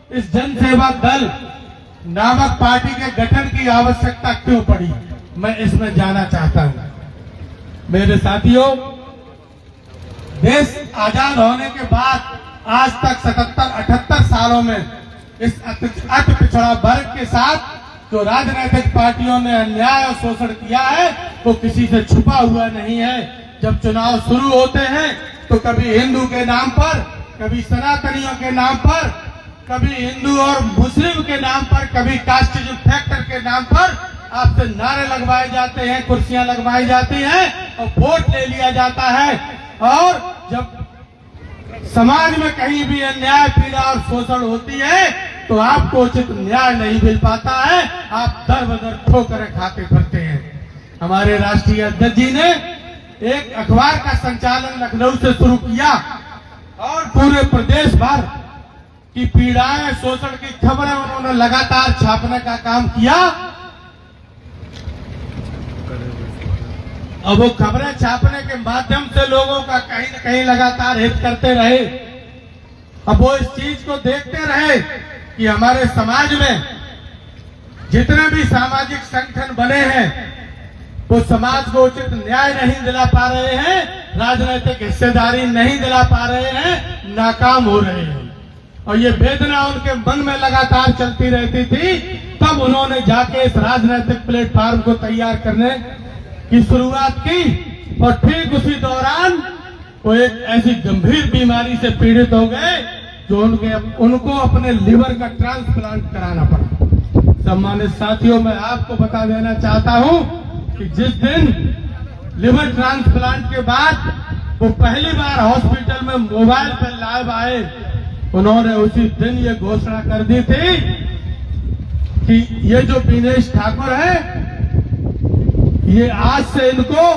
इस जनसेवा दल नामक पार्टी के गठन की आवश्यकता क्यों पड़ी, मैं इसमें जाना चाहता हूं। मेरे साथियों, देश आजाद होने के बाद आज तक 77-78 सालों में इस अति पिछड़ा वर्ग के साथ जो राजनीतिक पार्टियों ने अन्याय और शोषण किया है वो किसी से छुपा हुआ नहीं है। जब चुनाव शुरू होते हैं तो कभी हिंदू के नाम पर, कभी सनातनियों के नाम पर, कभी हिंदू और मुस्लिम के नाम पर, कभी कास्टिज्म फैक्टर के नाम पर आपसे नारे लगवाए जाते हैं, कुर्सियां लगवाई जाती हैं और वोट ले लिया जाता है। और जब समाज में कहीं भी अन्याय, पीड़ा और शोषण होती है तो आपको उचित न्याय नहीं मिल पाता है, आप दर बदर ठोकरें खाते फिरते हैं। हमारे राष्ट्रीय अध्यक्ष जी ने एक अखबार का संचालन लखनऊ से शुरू किया और पूरे प्रदेश भर की पीड़ाएं, शोषण की खबरें उन्होंने लगातार छापने का काम किया। अब वो खबरें छापने के माध्यम से लोगों का कहीं न कहीं लगातार हित करते रहे। अब वो इस चीज को देखते रहे कि हमारे समाज में जितने भी सामाजिक संगठन बने हैं वो समाज को उचित न्याय नहीं दिला पा रहे हैं, राजनीतिक हिस्सेदारी नहीं दिला पा रहे हैं, नाकाम हो रहे हैं। और ये वेदना उनके मन में लगातार चलती रहती थी। तब उन्होंने जाके इस राजनीतिक प्लेटफॉर्म को तैयार करने की शुरुआत की और ठीक उसी दौरान वो एक ऐसी गंभीर बीमारी से पीड़ित हो गए जो उनको अपने लिवर का ट्रांसप्लांट कराना पड़ा। सम्मानित साथियों, मैं आपको बता देना चाहता हूं कि जिस दिन लिवर ट्रांसप्लांट के बाद वो पहली बार हॉस्पिटल में मोबाइल पर लाइव आए, उन्होंने उसी दिन ये घोषणा कर दी थी कि ये जो दिनेश ठाकुर है ये आज से इनको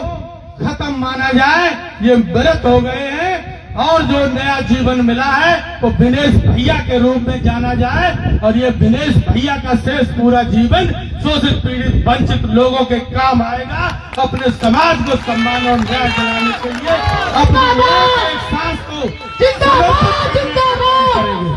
खत्म माना जाए, ये मृत हो गए हैं और जो नया जीवन मिला है वो दिनेश भैया के रूप में जाना जाए और ये दिनेश भैया का शेष पूरा जीवन शोषित, पीड़ित, वंचित लोगों के काम आएगा। अपने समाज को सम्मान और न्याय दिलाने के लिए अपनी एक सांस को करेंगे।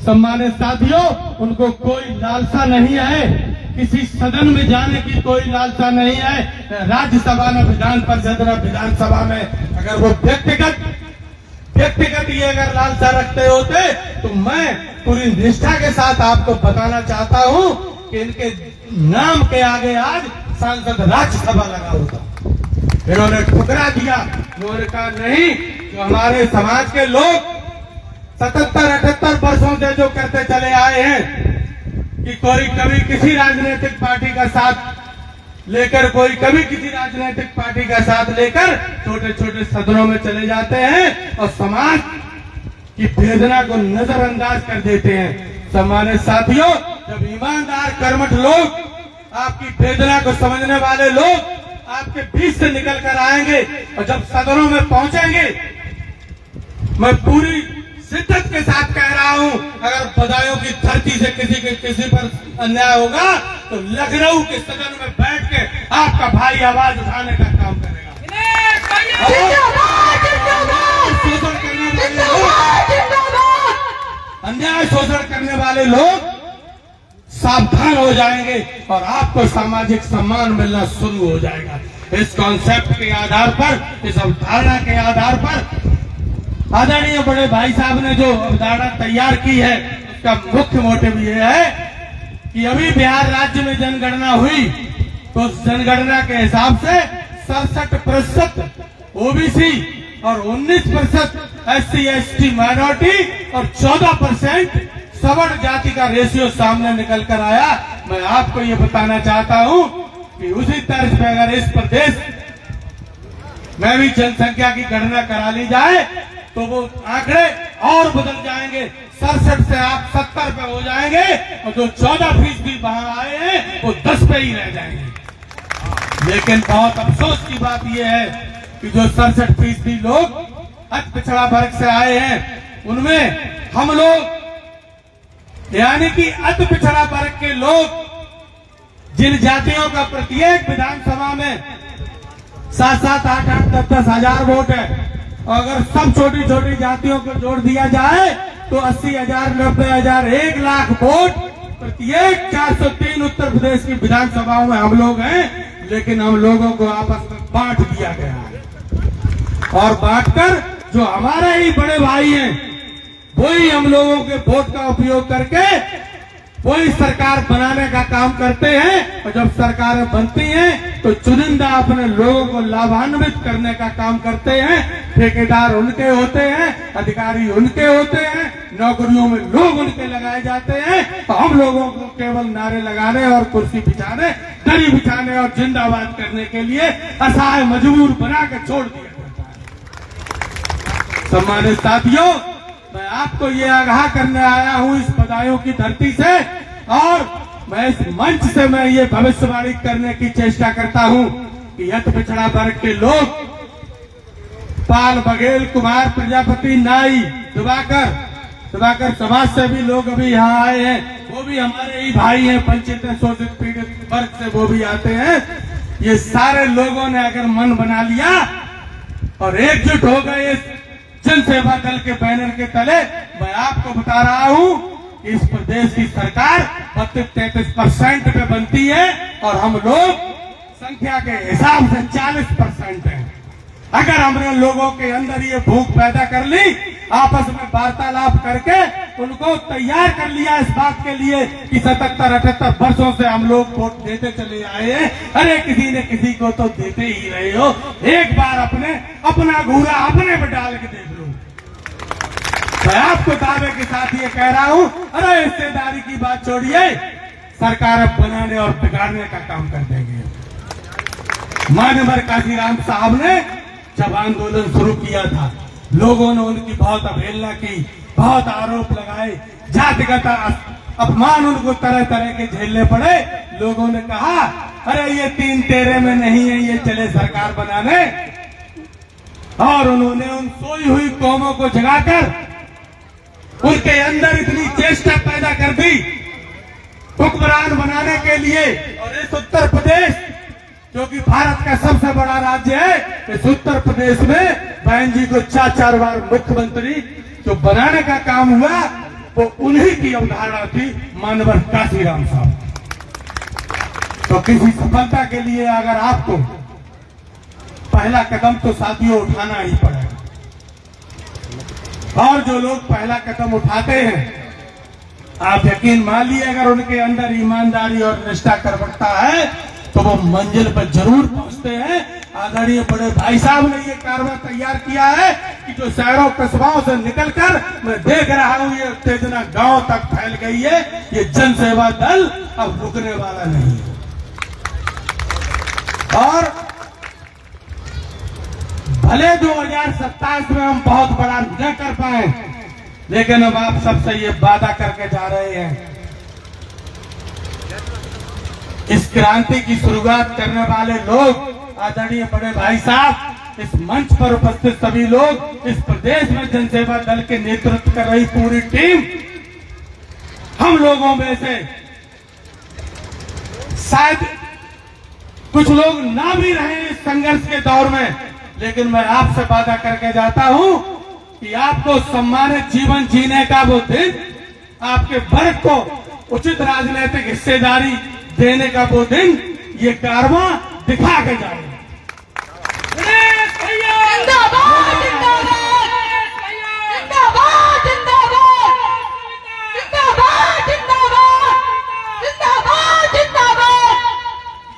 सम्मानित साथियों, उनको कोई लालसा नहीं है, किसी सदन में जाने की कोई लालसा नहीं है। राज्यसभा में, विधान परिषद में, विधानसभा में अगर वो व्यक्तिगत ये अगर लालसा रखते होते तो मैं पूरी निष्ठा के साथ आपको बताना चाहता हूं कि इनके नाम के आगे आज सांसद राज्यसभा लगा होता। इन्होंने ठुकरा दिया, उन्होंने कहा नहीं, जो हमारे समाज के लोग 77-78 वर्षों से जो करते चले आए हैं कि कोई कभी किसी राजनीतिक पार्टी का साथ लेकर, कोई कभी किसी राजनीतिक पार्टी का साथ लेकर छोटे छोटे सदनों में चले जाते हैं और समाज की वेदना को नजरअंदाज कर देते हैं। सम्मानित साथियों, जब ईमानदार कर्मठ लोग, आपकी वेदना को समझने वाले लोग आपके बीच से निकल कर आएंगे और जब सदनों में पहुंचेंगे, मैं पूरी शिद्दत के साथ कह रहा हूं, अगर बदायूं की धरती से किसी पर अन्याय होगा तो लखनऊ के सदन में बैठ के आपका भाई आवाज उठाने का काम करेगा। अन्याय शोषण करने वाले लोग सावधान हो जाएंगे और आपको सामाजिक सम्मान मिलना शुरू हो जाएगा। इस कॉन्सेप्ट के आधार पर, इस अवधारणा के आधार पर आदरणीय बड़े भाई साहब ने जो अवधारणा तैयार की है उसका मुख्य मोटिव ये है कि अभी बिहार राज्य में जनगणना हुई तो उस जनगणना के हिसाब से 67% ओबीसी और 19% SC ST माइनॉरिटी और 14% सवर्ण जाति का रेशियो सामने निकल कर आया। मैं आपको ये बताना चाहता हूं कि उसी तर्ज पे अगर इस प्रदेश में भी जनसंख्या की गणना करा ली जाए तो वो आंकड़े और बदल जाएंगे। 67 से आप 70 पे हो जाएंगे और जो 14% वहां आए हैं वो 10 पे ही रह जाएंगे। लेकिन बहुत अफसोस की बात यह है कि जो 67% लोग अति पिछड़ा वर्ग से आए हैं उनमें हम लोग यानी कि अति पिछड़ा वर्ग के लोग, जिन जातियों का प्रत्येक विधानसभा में 7-7, 8-8, 10-10 हजार वोट है, अगर सब छोटी छोटी जातियों को जोड़ दिया जाए तो 80,000, 90,000, 1,00,000 वोट प्रत्येक 403 उत्तर प्रदेश की विधानसभाओं में हम लोग हैं, लेकिन हम लोगों को आपस में बांट दिया गया है। और बांटकर जो हमारे ही बड़े भाई हैं वही हम लोगों के वोट का उपयोग करके वही सरकार बनाने का काम करते हैं। और जब सरकारें बनती हैं तो चुनिंदा अपने लोगों को लाभान्वित करने का काम करते हैं। ठेकेदार उनके होते हैं, अधिकारी उनके होते हैं, नौकरियों में लोग उनके लगाए जाते हैं। तो हम लोगों को केवल नारे लगाने और कुर्सी बिछाने, दरी बिछाने और जिंदाबाद करने के लिए असहाय मजबूर बना के छोड़ दिया जाता है। सम्मानित साथियों, मैं आपको ये आगाह करने आया हूं इस बदायूं की धरती से, और मैं इस मंच से मैं ये भविष्यवाणी करने की चेष्टा करता हूं कि यत पिछड़ा वर्ग के लोग पाल, बघेल, कुमार, प्रजापति, नाई, दिवाकर समाज से भी लोग अभी यहाँ आए हैं, वो भी हमारे ही भाई हैं। वंचित शोषित पीड़ित वर्ग से वो भी आते हैं। ये सारे लोगों ने अगर मन बना लिया और एकजुट हो गए इस जन सेवा दल के बैनर के तले, मैं आपको बता रहा हूं इस प्रदेश की सरकार 32-33% पे बनती है और हम लोग संख्या के हिसाब से 40% हैं। अगर हमने लोगों के अंदर ये भूख पैदा कर ली, आपस में वार्तालाप करके उनको तैयार कर लिया इस बात के लिए कि 77-78 वर्षों से हम लोग वोट देते चले आए हैं, अरे किसी न किसी को तो देते ही रहे हो, एक बार अपना घूरा अपने पे डाल के देख लो। मैं आपको दावे के साथ ये कह रहा हूं, अरे हिस्सेदारी की बात छोड़िए, सरकार बनाने और बिगाड़ने का काम कर देंगे। माननीय काशीराम साहब ने जब आंदोलन शुरू किया था, लोगों ने उनकी बहुत अवहेलना की, बहुत आरोप लगाए, जातिगत अपमान उनको तरह तरह के झेलने पड़े। लोगों ने कहा अरे ये 3 तेरे में नहीं है, ये चले सरकार बनाने। और उन्होंने उन सोई हुई कौमों को जगाकर उनके अंदर इतनी चेष्टा पैदा कर दी हुक्मरान बनाने के लिए। और इस उत्तर प्रदेश जो कि भारत का सबसे बड़ा राज्य है, इस उत्तर प्रदेश में बहन जी को 4 बार मुख्यमंत्री जो बनाने का काम हुआ वो उन्हीं की अवधारणा थी, माननीय काशीराम साहब। तो किसी सफलता के लिए अगर आपको पहला कदम तो साथियों उठाना ही पड़ेगा, और जो लोग पहला कदम उठाते हैं, आप यकीन मान लिए अगर उनके अंदर ईमानदारी और निष्ठा कर्मठता है तो वो मंजिल पर जरूर पहुंचते हैं। आदरणीय बड़े भाई साहब ने ये कारवा तैयार किया है कि जो शहरों कस्बाओं से निकलकर मैं देख रहा हूं ये उत्तेजना गांव तक फैल गई है। ये जन सेवा दल अब रुकने वाला नहीं है। और भले 2027 में हम बहुत बड़ा न कर पाए, लेकिन अब आप सबसे ये वादा करके जा रहे हैं, इस क्रांति की शुरुआत करने वाले लोग, आदरणीय बड़े भाई साहब, इस मंच पर उपस्थित सभी लोग, इस प्रदेश में जनसेवा दल के नेतृत्व कर रही पूरी टीम, हम लोगों में से शायद कुछ लोग ना भी रहे इस संघर्ष के दौर में, लेकिन मैं आपसे वादा करके जाता हूं कि आपको सम्मानित जीवन जीने का वो दिन, आपके वर्ग को उचित राजनीतिक हिस्सेदारी देने का वो दिन, ये कारवां दिखा के जाएगा।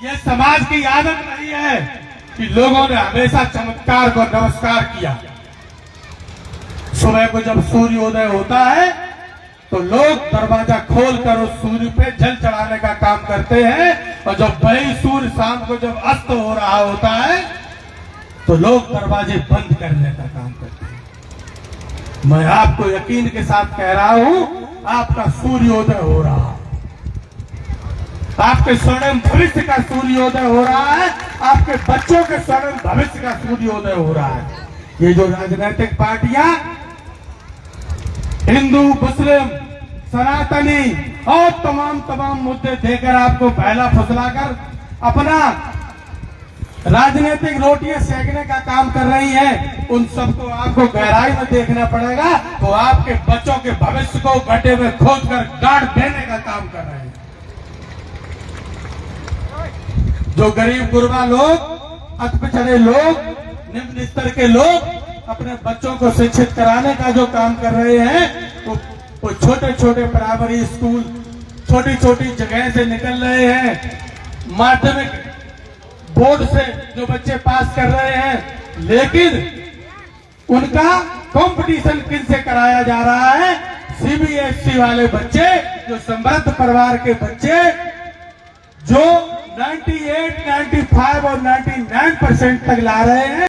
ये समाज की आदत नहीं है कि लोगों ने हमेशा चमत्कार को नमस्कार किया। सुबह को जब सूर्योदय होता है तो लोग दरवाजा खोलकर उस सूर्य पे जल चढ़ाने का काम करते हैं, और जब वही सूर्य शाम को जब अस्त हो रहा होता है तो लोग दरवाजे बंद करने का काम करते हैं। मैं आपको यकीन के साथ कह रहा हूं, आपका सूर्योदय हो रहा है, आपके स्वर्णिम भविष्य का सूर्योदय हो रहा है, आपके बच्चों के स्वर्णिम भविष्य का सूर्योदय हो रहा है। ये जो राजनीतिक पार्टियां हिंदू, मुस्लिम, सनातनी और तमाम मुद्दे देकर आपको पहला फुसलाकर अपना राजनीतिक रोटियां सेकने का काम कर रही हैं, उन सबको आपको गहराई में देखना पड़ेगा। तो आपके बच्चों के भविष्य को गड्ढे में खोदकर गाड़ देने का काम कर रहे हैं। जो गरीब गुरबा लोग, अति पिछड़े लोग, निम्न स्तर के लोग अपने बच्चों को शिक्षित कराने का जो काम कर रहे हैं, वो छोटे छोटे प्राइमरी स्कूल, छोटी छोटी जगह से निकल रहे हैं। माध्यमिक बोर्ड से जो बच्चे पास कर रहे हैं, लेकिन उनका कंपटीशन किनसे कराया जा रहा है? सीबीएसई वाले बच्चे, जो समृद्ध परिवार के बच्चे, जो 98, 95 और 99% तक ला रहे हैं।